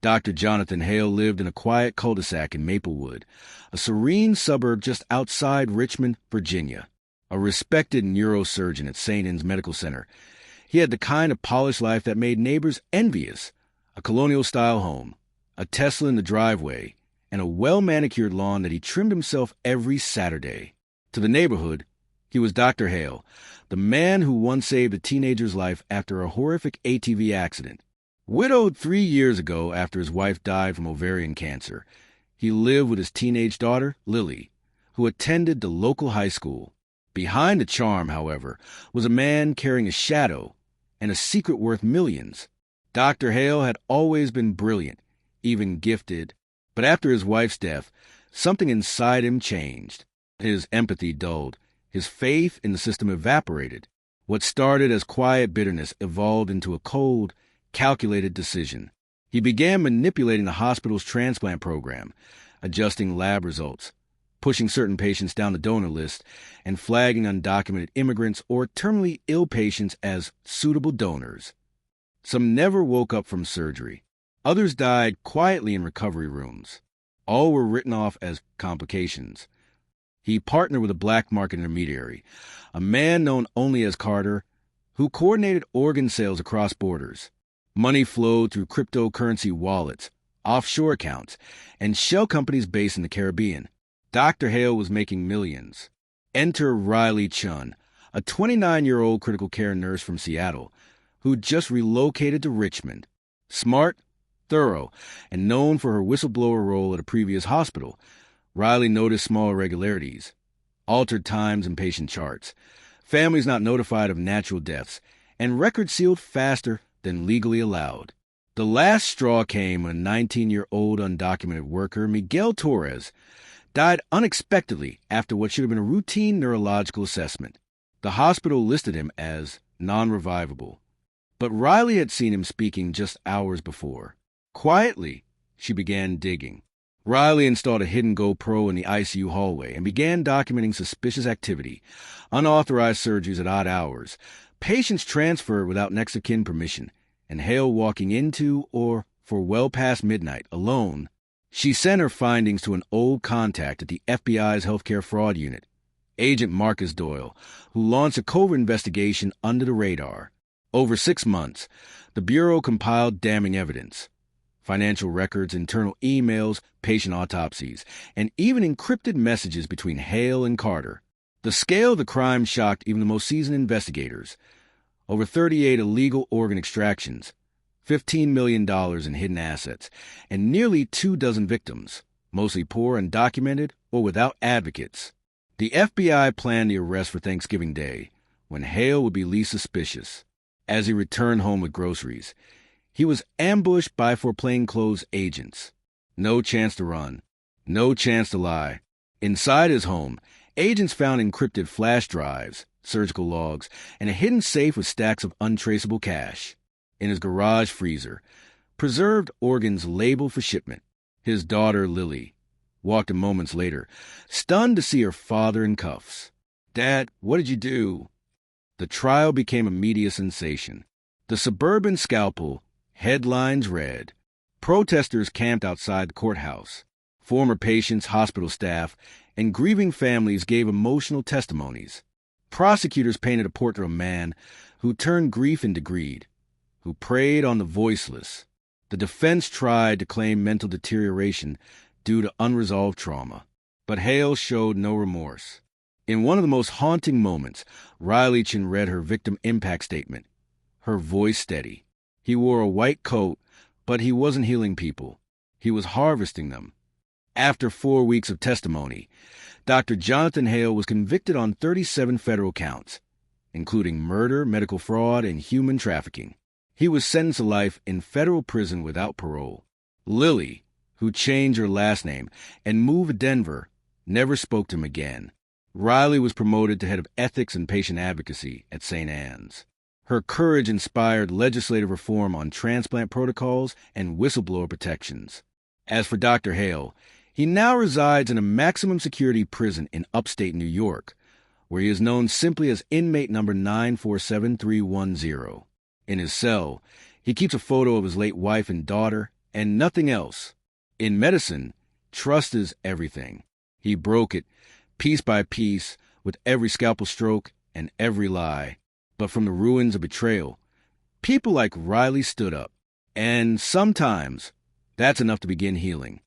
Dr. Jonathan Hale lived in a quiet cul-de-sac in Maplewood, a serene suburb just outside Richmond, Virginia. A respected neurosurgeon at St. Anne's Medical Center, he had the kind of polished life that made neighbors envious. A colonial-style home, a Tesla in the driveway, and a well-manicured lawn that he trimmed himself every Saturday. To the neighborhood, he was Dr. Hale, the man who once saved a teenager's life after a horrific ATV accident. Widowed 3 years ago after his wife died from ovarian cancer, he lived with his teenage daughter, Lily, who attended the local high school. Behind the charm, however, was a man carrying a shadow and a secret worth millions. Dr. Hale had always been brilliant, even gifted, but after his wife's death, something inside him changed. His empathy dulled, his faith in the system evaporated. What started as quiet bitterness evolved into a cold, calculated decision. He began manipulating the hospital's transplant program, adjusting lab results, pushing certain patients down the donor list, and flagging undocumented immigrants or terminally ill patients as suitable donors. Some never woke up from surgery. Others died quietly in recovery rooms. All were written off as complications. He partnered with a black market intermediary, a man known only as Carter, who coordinated organ sales across borders. Money flowed through cryptocurrency wallets, offshore accounts, and shell companies based in the Caribbean. Dr. Hale was making millions. Enter Riley Chun, a 29-year-old critical care nurse from Seattle, who just relocated to Richmond. Smart, thorough, and known for her whistleblower role at a previous hospital, Riley noticed small irregularities, altered times and patient charts, families not notified of natural deaths, and records sealed faster than legally allowed. The last straw came when a 19-year-old undocumented worker, Miguel Torres, died unexpectedly after what should have been a routine neurological assessment. The hospital listed him as non-revivable, but Riley had seen him speaking just hours before. Quietly, she began digging. Riley installed a hidden GoPro in the ICU hallway and began documenting suspicious activity, unauthorized surgeries at odd hours, patients transferred without next of kin permission, and Hale walking into or for well past midnight alone. She sent her findings to an old contact at the FBI's healthcare fraud unit, Agent Marcus Doyle, who launched a covert investigation under the radar. Over 6 months, the Bureau compiled damning evidence. Financial records, internal emails, patient autopsies, and even encrypted messages between Hale and Carter. The scale of the crime shocked even the most seasoned investigators. Over 38 illegal organ extractions, $15 million in hidden assets, and nearly 24 victims, mostly poor, undocumented, or without advocates. The FBI planned the arrest for Thanksgiving Day, when Hale would be least suspicious. As he returned home with groceries, he was ambushed by 4 plainclothes agents. No chance to run. No chance to lie. Inside his home, agents found encrypted flash drives, surgical logs, and a hidden safe with stacks of untraceable cash. In his garage freezer, preserved organs labeled for shipment. His daughter, Lily, walked in moments later, stunned to see her father in cuffs. "Dad, what did you do?" The trial became a media sensation. The Suburban Scalpel, headlines read. Protesters camped outside the courthouse. Former patients, hospital staff, and grieving families gave emotional testimonies. Prosecutors painted a portrait of a man who turned grief into greed, who preyed on the voiceless. The defense tried to claim mental deterioration due to unresolved trauma, but Hale showed no remorse. In one of the most haunting moments, Riley Chin read her victim impact statement, her voice steady. He wore a white coat, but he wasn't healing people. He was harvesting them. After 4 weeks of testimony, Dr. Jonathan Hale was convicted on 37 federal counts, including murder, medical fraud, and human trafficking. He was sentenced to life in federal prison without parole. Lily, who changed her last name and moved to Denver, never spoke to him again. Riley was promoted to head of ethics and patient advocacy at St. Anne's. Her courage inspired legislative reform on transplant protocols and whistleblower protections. As for Dr. Hale, he now resides in a maximum security prison in upstate New York, where he is known simply as inmate number 947310. In his cell, he keeps a photo of his late wife and daughter and nothing else. In medicine, trust is everything. He broke it, piece by piece, with every scalpel stroke and every lie. But from the ruins of betrayal, people like Riley stood up. And sometimes, that's enough to begin healing.